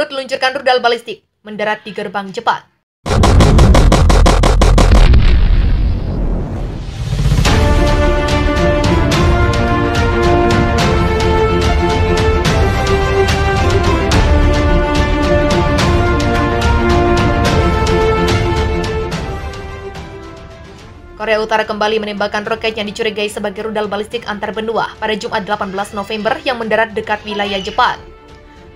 tersebut meluncurkan rudal balistik mendarat di gerbang Jepang. Korea Utara kembali menembakkan roket yang dicurigai sebagai rudal balistik antar benua pada Jumat 18 November yang mendarat dekat wilayah Jepang.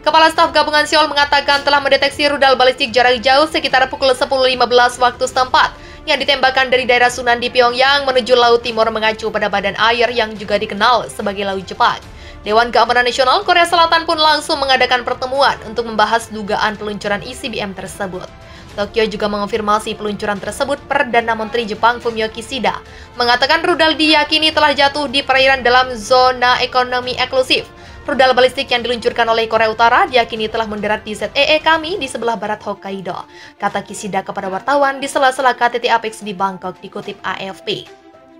Kepala Staf Gabungan Seoul mengatakan telah mendeteksi rudal balistik jarak jauh sekitar pukul 10.15 waktu setempat yang ditembakkan dari daerah Sunan di Pyongyang menuju Laut Timur mengacu pada badan air yang juga dikenal sebagai Laut Jepang. Dewan Keamanan Nasional Korea Selatan pun langsung mengadakan pertemuan untuk membahas dugaan peluncuran ICBM tersebut. Tokyo juga mengonfirmasi peluncuran tersebut. Perdana Menteri Jepang Fumio Kishida mengatakan rudal diyakini telah jatuh di perairan dalam zona ekonomi eksklusif. Rudal balistik yang diluncurkan oleh Korea Utara diyakini telah mendarat di ZEE kami di sebelah barat Hokkaido, kata Kishida kepada wartawan di sela-sela KTT Apex di Bangkok, dikutip AFP.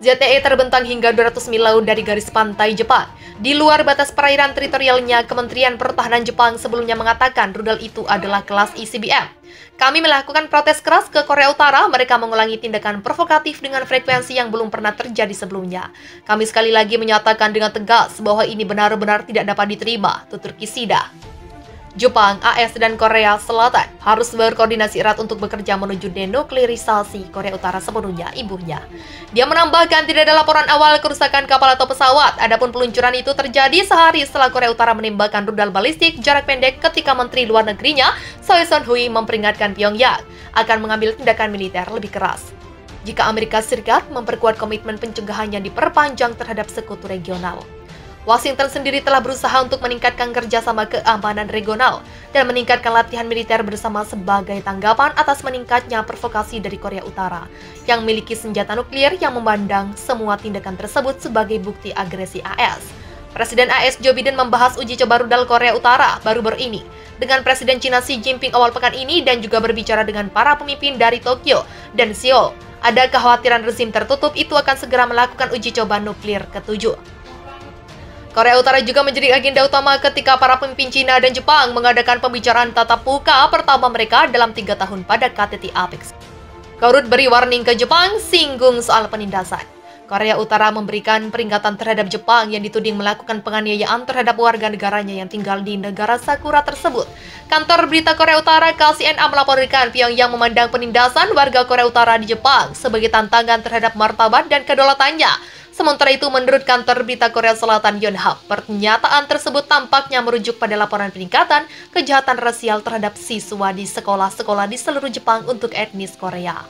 ZEE terbentang hingga 200 mil laut dari garis pantai Jepang. Di luar batas perairan teritorialnya, Kementerian Pertahanan Jepang sebelumnya mengatakan rudal itu adalah kelas ICBM. Kami melakukan protes keras ke Korea Utara, mereka mengulangi tindakan provokatif dengan frekuensi yang belum pernah terjadi sebelumnya. Kami sekali lagi menyatakan dengan tegas bahwa ini benar-benar tidak dapat diterima, tutur Kishida. Jepang, AS, dan Korea Selatan harus berkoordinasi erat untuk bekerja menuju denuklearisasi Korea Utara sepenuhnya, ibunya. Dia menambahkan tidak ada laporan awal kerusakan kapal atau pesawat, adapun peluncuran itu terjadi sehari setelah Korea Utara menembakkan rudal balistik jarak pendek ketika Menteri Luar Negerinya, Choi Son-hui, memperingatkan Pyongyang akan mengambil tindakan militer lebih keras jika Amerika Serikat memperkuat komitmen pencegahan yang diperpanjang terhadap sekutu regional. Washington sendiri telah berusaha untuk meningkatkan kerjasama keamanan regional dan meningkatkan latihan militer bersama sebagai tanggapan atas meningkatnya provokasi dari Korea Utara yang memiliki senjata nuklir yang memandang semua tindakan tersebut sebagai bukti agresi AS. Presiden AS Joe Biden membahas uji coba rudal Korea Utara baru-baru ini dengan Presiden Cina Xi Jinping awal pekan ini dan juga berbicara dengan para pemimpin dari Tokyo dan Seoul. Ada kekhawatiran rezim tertutup itu akan segera melakukan uji coba nuklir ke-7. Korea Utara juga menjadi agenda utama ketika para pemimpin Cina dan Jepang mengadakan pembicaraan tatap muka pertama mereka dalam 3 tahun pada KTT Apex. Korut beri warning ke Jepang, singgung soal penindasan. Korea Utara memberikan peringatan terhadap Jepang yang dituding melakukan penganiayaan terhadap warga negaranya yang tinggal di negara Sakura tersebut. Kantor berita Korea Utara KCNA melaporkan Pyongyang memandang penindasan warga Korea Utara di Jepang sebagai tantangan terhadap martabat dan kedaulatannya. Sementara itu, menurut kantor berita Korea Selatan Yonhap, pernyataan tersebut tampaknya merujuk pada laporan peningkatan kejahatan rasial terhadap siswa di sekolah-sekolah di seluruh Jepang untuk etnis Korea.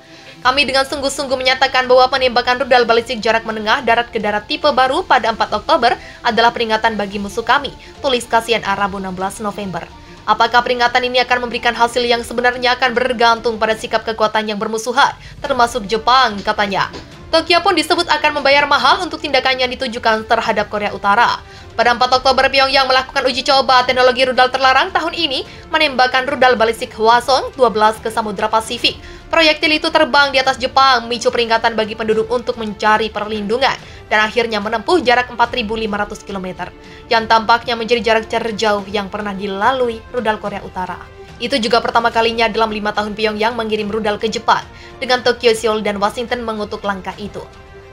Kami dengan sungguh-sungguh menyatakan bahwa penembakan rudal balistik jarak menengah darat ke darat tipe baru pada 4 Oktober adalah peringatan bagi musuh kami, tulis KCNA Rabu 16 November. Apakah peringatan ini akan memberikan hasil yang sebenarnya akan bergantung pada sikap kekuatan yang bermusuhan, termasuk Jepang, katanya. Tokyo pun disebut akan membayar mahal untuk tindakan yang ditujukan terhadap Korea Utara. Pada 4 Oktober, Pyongyang melakukan uji coba teknologi rudal terlarang tahun ini, menembakkan rudal balistik Hwasong-12 ke Samudra Pasifik. Proyektil itu terbang di atas Jepang, memicu peringatan bagi penduduk untuk mencari perlindungan, dan akhirnya menempuh jarak 4.500 km, yang tampaknya menjadi jarak terjauh yang pernah dilalui rudal Korea Utara. Itu juga pertama kalinya dalam 5 tahun Pyongyang mengirim rudal ke Jepang, dengan Tokyo, Seoul, dan Washington mengutuk langkah itu.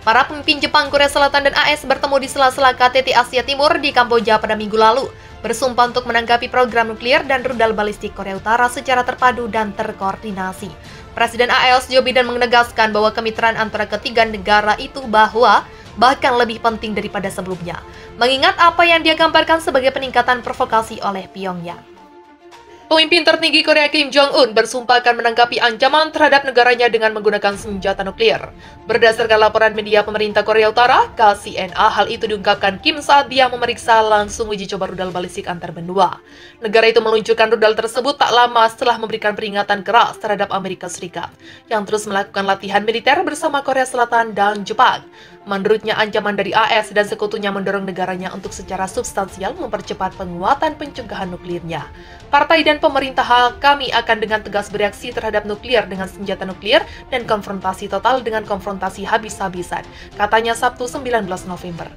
Para pemimpin Jepang, Korea Selatan, dan AS bertemu di sela-sela KTT Asia Timur di Kamboja pada minggu lalu, bersumpah untuk menanggapi program nuklir dan rudal balistik Korea Utara secara terpadu dan terkoordinasi. Presiden AS Joe Biden menegaskan bahwa kemitraan antara ketiga negara itu bahkan lebih penting daripada sebelumnya, mengingat apa yang dia gambarkan sebagai peningkatan provokasi oleh Pyongyang. Pemimpin tertinggi Korea Kim Jong-un bersumpah akan menanggapi ancaman terhadap negaranya dengan menggunakan senjata nuklir. Berdasarkan laporan media pemerintah Korea Utara, KCNA, hal itu diungkapkan Kim saat dia memeriksa langsung uji coba rudal balistik antar benua. Negara itu meluncurkan rudal tersebut tak lama setelah memberikan peringatan keras terhadap Amerika Serikat, yang terus melakukan latihan militer bersama Korea Selatan dan Jepang. Menurutnya, ancaman dari AS dan sekutunya mendorong negaranya untuk secara substansial mempercepat penguatan pencegahan nuklirnya. Partai dan pemerintah kami akan dengan tegas bereaksi terhadap nuklir dengan senjata nuklir dan konfrontasi total dengan konfrontasi habis-habisan, katanya Sabtu 19 November.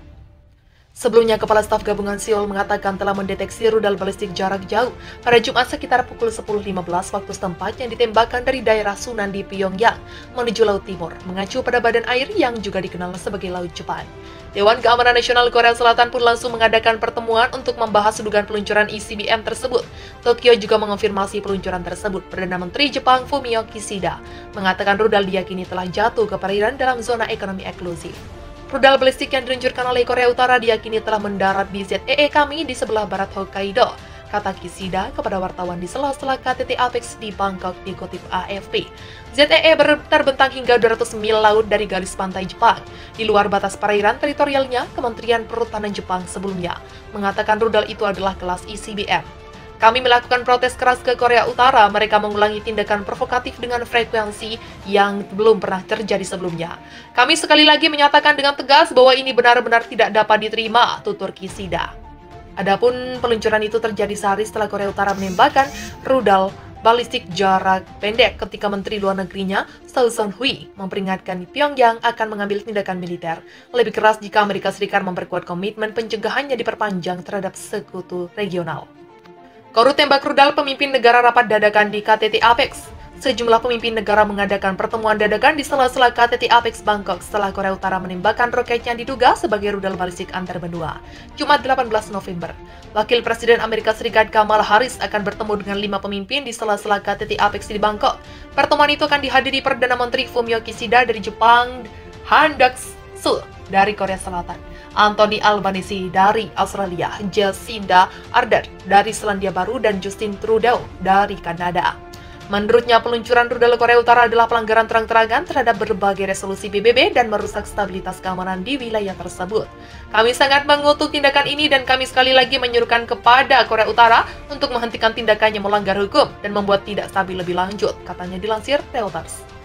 Sebelumnya, Kepala Staf Gabungan Seoul mengatakan telah mendeteksi rudal balistik jarak jauh pada Jumat sekitar pukul 10.15 waktu setempat yang ditembakkan dari daerah Sunan di Pyongyang menuju Laut Timur, mengacu pada badan air yang juga dikenal sebagai Laut Jepang. Dewan Keamanan Nasional Korea Selatan pun langsung mengadakan pertemuan untuk membahas dugaan peluncuran ICBM tersebut. Tokyo juga mengonfirmasi peluncuran tersebut. Perdana Menteri Jepang Fumio Kishida mengatakan rudal diyakini telah jatuh ke perairan dalam zona ekonomi eksklusif. Rudal balistik yang diluncurkan oleh Korea Utara diyakini telah mendarat di ZEE kami di sebelah barat Hokkaido, kata Kishida kepada wartawan di sela-sela KTT APEX di Bangkok dikutip AFP. ZEE terbentang hingga 200 mil laut dari garis pantai Jepang. Di luar batas perairan teritorialnya, Kementerian Pertahanan Jepang sebelumnya mengatakan rudal itu adalah kelas ICBM. Kami melakukan protes keras ke Korea Utara. Mereka mengulangi tindakan provokatif dengan frekuensi yang belum pernah terjadi sebelumnya. Kami sekali lagi menyatakan dengan tegas bahwa ini benar-benar tidak dapat diterima, tutur Kishida. Adapun peluncuran itu terjadi sehari setelah Korea Utara menembakkan rudal balistik jarak pendek ketika Menteri Luar Negerinya, Seo Sun-hui, memperingatkan Pyongyang akan mengambil tindakan militer lebih keras jika Amerika Serikat memperkuat komitmen pencegahannya diperpanjang terhadap sekutu regional. Korut tembak rudal pemimpin negara rapat dadakan di KTT APEX. Sejumlah pemimpin negara mengadakan pertemuan dadakan di sela-sela KTT APEX Bangkok setelah Korea Utara menembakkan roket yang diduga sebagai rudal balistik antar benua. Jumat 18 November, Wakil Presiden Amerika Serikat Kamala Harris akan bertemu dengan 5 pemimpin di sela-sela KTT APEX di Bangkok. Pertemuan itu akan dihadiri Perdana Menteri Fumio Kishida dari Jepang, Han Duck-soo dari Korea Selatan, Anthony Albanese dari Australia, Jacinda Ardern dari Selandia Baru, dan Justin Trudeau dari Kanada. Menurutnya, peluncuran rudal Korea Utara adalah pelanggaran terang-terangan terhadap berbagai resolusi PBB dan merusak stabilitas keamanan di wilayah tersebut. Kami sangat mengutuk tindakan ini dan kami sekali lagi menyuruhkan kepada Korea Utara untuk menghentikan tindakannya melanggar hukum dan membuat tidak stabil lebih lanjut, katanya dilansir Reuters.